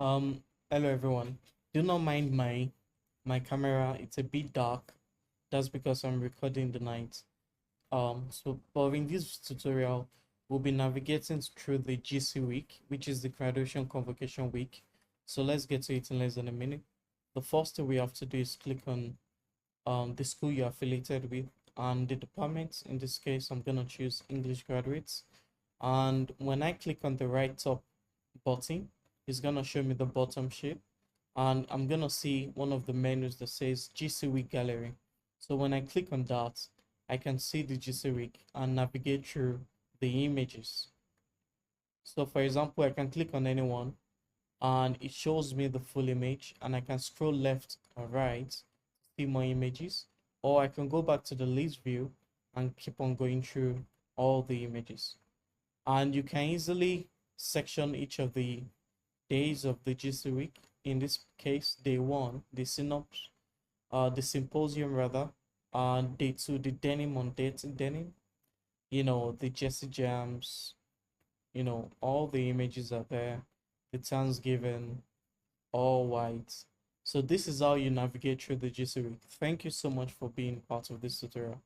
Um, Hello everyone. Do not mind my camera. It's a bit dark. That's because I'm recording the night. But in this tutorial, we'll be navigating through the GC week, which is the graduation convocation week. So let's get to it in less than a minute. The first thing we have to do is click on the school you're affiliated with and the department. In this case, I'm gonna choose English graduates. And when I click on the right top button, it's gonna show me the bottom shape, and I'm gonna see one of the menus that says GC Week Gallery. So when I click on that, I can see the GC Week and navigate through the images. So for example, I can click on anyone and it shows me the full image, and I can scroll left or right to see more images, or I can go back to the list view and keep on going through all the images. And you can easily section each of the days of the GC week. In this case, day one, the synops, the symposium rather, and day two, the denim on denim, the Jesse Jams, all the images are there, the Thanksgiving, all white. So this is how you navigate through the GC week. Thank you so much for being part of this tutorial.